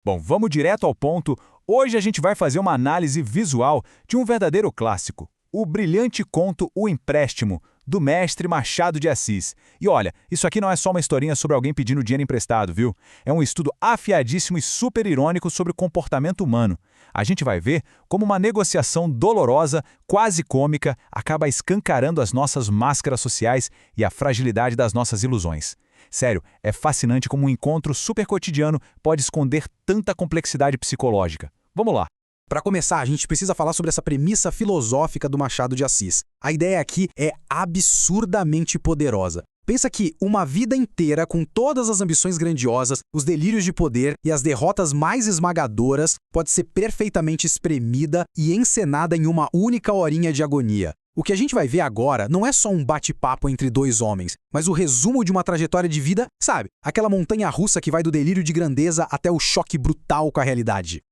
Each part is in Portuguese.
Bom, vamos direto ao ponto. Hoje a gente vai fazer uma análise visual de um verdadeiro clássico, o brilhante conto O Empréstimo, do mestre Machado de Assis. E olha, isso aqui não é só uma historinha sobre alguém pedindo dinheiro emprestado, viu? É um estudo afiadíssimo e super irônico sobre o comportamento humano. A gente vai ver como uma negociação dolorosa, quase cômica, acaba escancarando as nossas máscaras sociais e a fragilidade das nossas ilusões. Sério, é fascinante como um encontro super cotidiano pode esconder tanta complexidade psicológica. Vamos lá. Para começar, a gente precisa falar sobre essa premissa filosófica do Machado de Assis. A ideia aqui é absurdamente poderosa. Pensa que uma vida inteira, com todas as ambições grandiosas, os delírios de poder e as derrotas mais esmagadoras, pode ser perfeitamente espremida e encenada em uma única horinha de agonia. O que a gente vai ver agora não é só um bate-papo entre dois homens, mas o resumo de uma trajetória de vida, sabe? Aquela montanha-russa que vai do delírio de grandeza até o choque brutal com a realidade.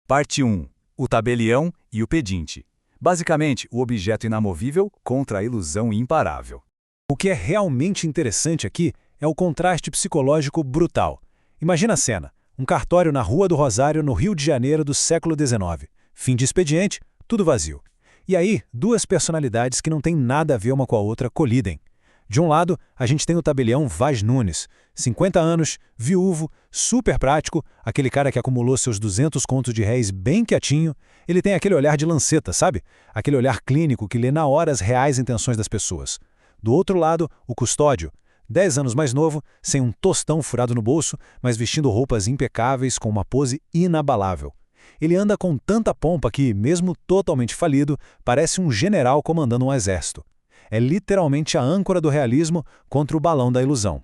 Parte 1. O tabelião e o pedinte. Basicamente, o objeto inamovível contra a ilusão imparável. O que é realmente interessante aqui é o contraste psicológico brutal. Imagina a cena, um cartório na Rua do Rosário, no Rio de Janeiro do século XIX. Fim de expediente, tudo vazio. E aí, duas personalidades que não têm nada a ver uma com a outra colidem. De um lado, a gente tem o tabelião Vaz Nunes, 50 anos, viúvo, super prático, aquele cara que acumulou seus 200 contos de réis bem quietinho. Ele tem aquele olhar de lanceta, sabe? Aquele olhar clínico que lê na hora as reais intenções das pessoas. Do outro lado, o custódio, 10 anos mais novo, sem um tostão furado no bolso, mas vestindo roupas impecáveis com uma pose inabalável. Ele anda com tanta pompa que, mesmo totalmente falido, parece um general comandando um exército. É literalmente a âncora do realismo contra o balão da ilusão.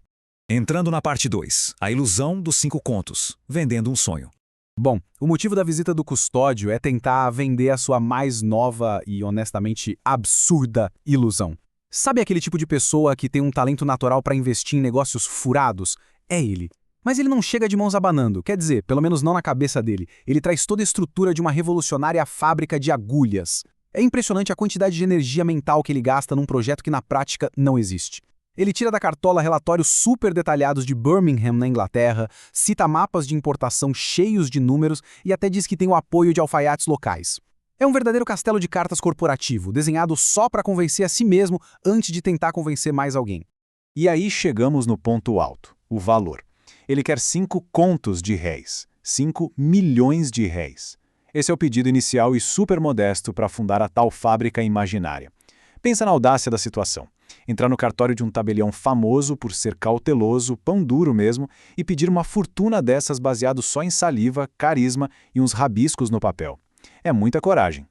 Entrando na parte 2, a ilusão dos 5 contos, vendendo um sonho. Bom, o motivo da visita do custódio é tentar vender a sua mais nova e, honestamente, absurda ilusão. Sabe aquele tipo de pessoa que tem um talento natural para investir em negócios furados? É ele. Mas ele não chega de mãos abanando, quer dizer, pelo menos não na cabeça dele. Ele traz toda a estrutura de uma revolucionária fábrica de agulhas. É impressionante a quantidade de energia mental que ele gasta num projeto que na prática não existe. Ele tira da cartola relatórios super detalhados de Birmingham, na Inglaterra, cita mapas de importação cheios de números e até diz que tem o apoio de alfaiates locais. É um verdadeiro castelo de cartas corporativo, desenhado só para convencer a si mesmo antes de tentar convencer mais alguém. E aí chegamos no ponto alto, o valor. Ele quer 5 contos de réis, 5 milhões de réis. Esse é o pedido inicial e super modesto para fundar a tal fábrica imaginária. Pensa na audácia da situação. Entrar no cartório de um tabelião famoso por ser cauteloso, pão duro mesmo, e pedir uma fortuna dessas baseado só em saliva, carisma e uns rabiscos no papel. É muita coragem.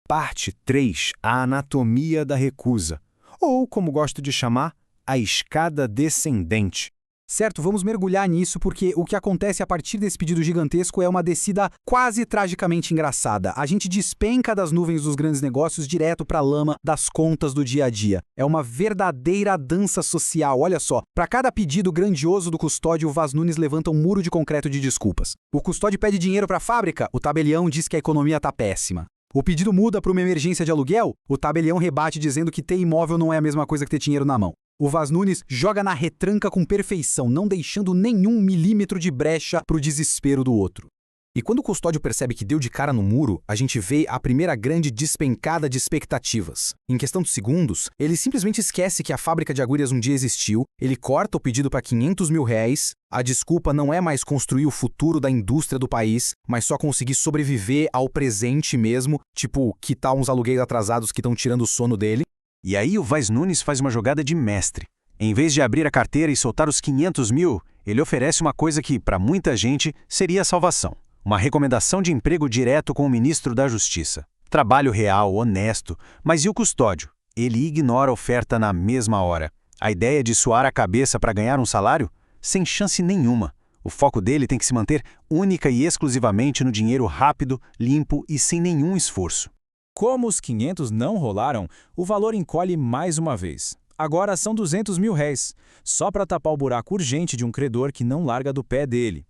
Parte 3, a anatomia da recusa. Ou, como gosto de chamar, a escada descendente. Certo, vamos mergulhar nisso porque o que acontece a partir desse pedido gigantesco é uma descida quase tragicamente engraçada. A gente despenca das nuvens dos grandes negócios direto para a lama das contas do dia a dia. É uma verdadeira dança social, olha só. Para cada pedido grandioso do custódio, o Vaz Nunes levanta um muro de concreto de desculpas. O custódio pede dinheiro para a fábrica, o tabelião diz que a economia está péssima. O pedido muda para uma emergência de aluguel, o tabelião rebate dizendo que ter imóvel não é a mesma coisa que ter dinheiro na mão. O Vaz Nunes joga na retranca com perfeição, não deixando nenhum milímetro de brecha para o desespero do outro. E quando o custódio percebe que deu de cara no muro, a gente vê a primeira grande despencada de expectativas. Em questão de segundos, ele simplesmente esquece que a fábrica de agulhas um dia existiu, ele corta o pedido para 500 mil réis, a desculpa não é mais construir o futuro da indústria do país, mas só conseguir sobreviver ao presente mesmo, tipo, quitar uns aluguéis atrasados que estão tirando o sono dele. E aí o Vaz Nunes faz uma jogada de mestre. Em vez de abrir a carteira e soltar os 500 mil, ele oferece uma coisa que, para muita gente, seria a salvação. Uma recomendação de emprego direto com o ministro da Justiça. Trabalho real, honesto. Mas e o custódio? Ele ignora a oferta na mesma hora. A ideia de suar a cabeça para ganhar um salário? Sem chance nenhuma. O foco dele tem que se manter única e exclusivamente no dinheiro rápido, limpo e sem nenhum esforço. Como os 500 não rolaram, o valor encolhe mais uma vez. Agora são 200 mil réis, só para tapar o buraco urgente de um credor que não larga do pé dele.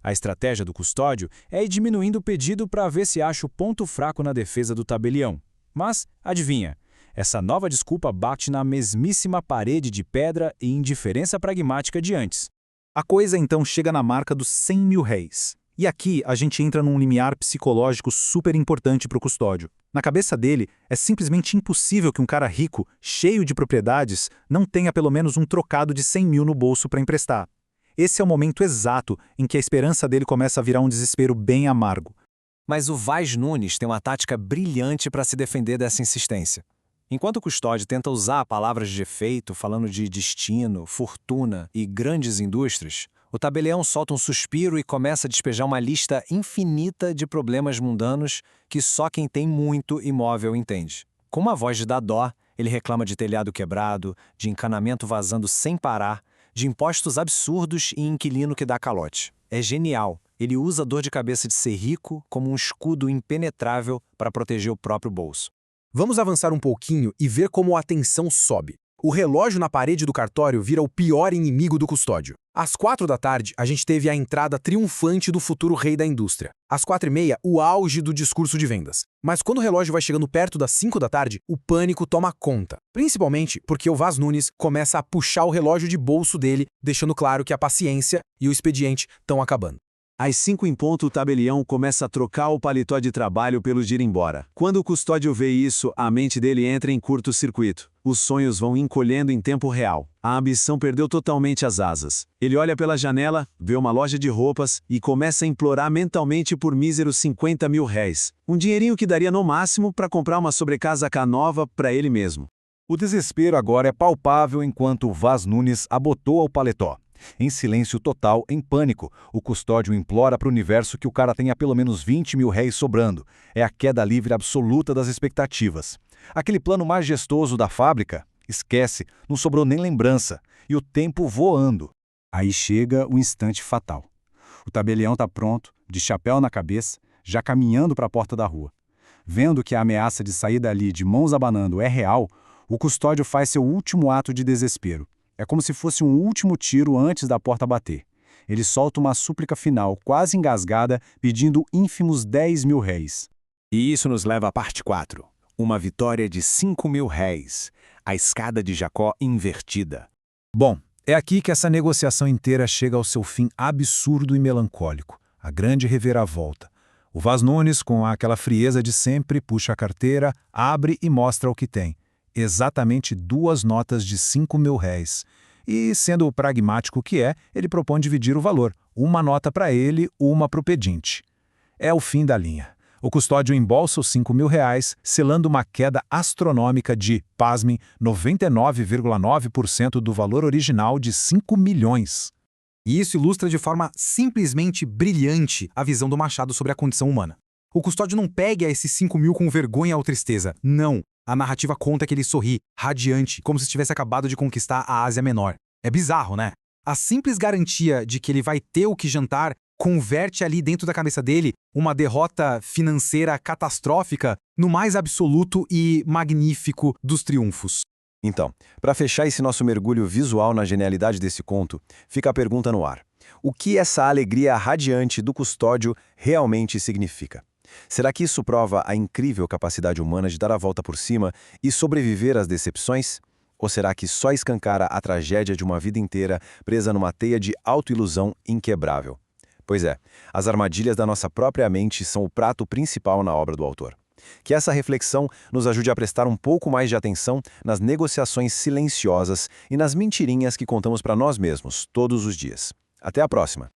A estratégia do custódio é ir diminuindo o pedido para ver se acha o ponto fraco na defesa do tabelião. Mas, adivinha, essa nova desculpa bate na mesmíssima parede de pedra e indiferença pragmática de antes. A coisa então chega na marca dos 100 mil réis. E aqui a gente entra num limiar psicológico super importante para o custódio. Na cabeça dele, é simplesmente impossível que um cara rico, cheio de propriedades, não tenha pelo menos um trocado de 100 mil no bolso para emprestar. Esse é o momento exato em que a esperança dele começa a virar um desespero bem amargo. Mas o Vaz Nunes tem uma tática brilhante para se defender dessa insistência. Enquanto o custódio tenta usar palavras de efeito, falando de destino, fortuna e grandes indústrias, o tabelião solta um suspiro e começa a despejar uma lista infinita de problemas mundanos que só quem tem muito imóvel entende. Com uma voz de dar dó, ele reclama de telhado quebrado, de encanamento vazando sem parar, de impostos absurdos e inquilino que dá calote. É genial. Ele usa a dor de cabeça de ser rico como um escudo impenetrável para proteger o próprio bolso. Vamos avançar um pouquinho e ver como a tensão sobe. O relógio na parede do cartório vira o pior inimigo do custódio. Às 4 da tarde, a gente teve a entrada triunfante do futuro rei da indústria. Às 4h30, o auge do discurso de vendas. Mas quando o relógio vai chegando perto das 5 da tarde, o pânico toma conta. Principalmente porque o Vaz Nunes começa a puxar o relógio de bolso dele, deixando claro que a paciência e o expediente estão acabando. Às 5 em ponto, o tabelião começa a trocar o paletó de trabalho pelo de ir embora. Quando o custódio vê isso, a mente dele entra em curto-circuito. Os sonhos vão encolhendo em tempo real. A ambição perdeu totalmente as asas. Ele olha pela janela, vê uma loja de roupas e começa a implorar mentalmente por míseros 50 mil réis. Um dinheirinho que daria no máximo para comprar uma sobrecasaca nova para ele mesmo. O desespero agora é palpável enquanto o Vaz Nunes abotoa o paletó. Em silêncio total, em pânico, o custódio implora para o universo que o cara tenha pelo menos 20 mil réis sobrando. É a queda livre absoluta das expectativas. Aquele plano majestoso da fábrica? Esquece, não sobrou nem lembrança. E o tempo voando. Aí chega o instante fatal. O tabelião está pronto, de chapéu na cabeça, já caminhando para a porta da rua. Vendo que a ameaça de sair dali de mãos abanando é real, o custódio faz seu último ato de desespero. É como se fosse um último tiro antes da porta bater. Ele solta uma súplica final, quase engasgada, pedindo ínfimos 10 mil réis. E isso nos leva à parte 4. Uma vitória de 5 mil réis. A escada de Jacó invertida. Bom, é aqui que essa negociação inteira chega ao seu fim absurdo e melancólico. A grande reviravolta. O Vaz Nunes, com aquela frieza de sempre, puxa a carteira, abre e mostra o que tem. Exatamente 2 notas de 5 mil réis. E, sendo o pragmático que é, ele propõe dividir o valor. Uma nota para ele, uma para o pedinte. É o fim da linha. O custódio embolsa os 5 mil reais, selando uma queda astronômica de, pasmem, 99,9% do valor original de 5 milhões. E isso ilustra de forma simplesmente brilhante a visão do Machado sobre a condição humana. O custódio não pega esses 5 mil com vergonha ou tristeza. Não. A narrativa conta que ele sorri, radiante, como se tivesse acabado de conquistar a Ásia Menor. É bizarro, né? A simples garantia de que ele vai ter o que jantar converte ali dentro da cabeça dele uma derrota financeira catastrófica no mais absoluto e magnífico dos triunfos. Então, para fechar esse nosso mergulho visual na genialidade desse conto, fica a pergunta no ar. O que essa alegria radiante do custódio realmente significa? Será que isso prova a incrível capacidade humana de dar a volta por cima e sobreviver às decepções? Ou será que só escancara a tragédia de uma vida inteira presa numa teia de autoilusão inquebrável? Pois é, as armadilhas da nossa própria mente são o prato principal na obra do autor. Que essa reflexão nos ajude a prestar um pouco mais de atenção nas negociações silenciosas e nas mentirinhas que contamos para nós mesmos todos os dias. Até a próxima!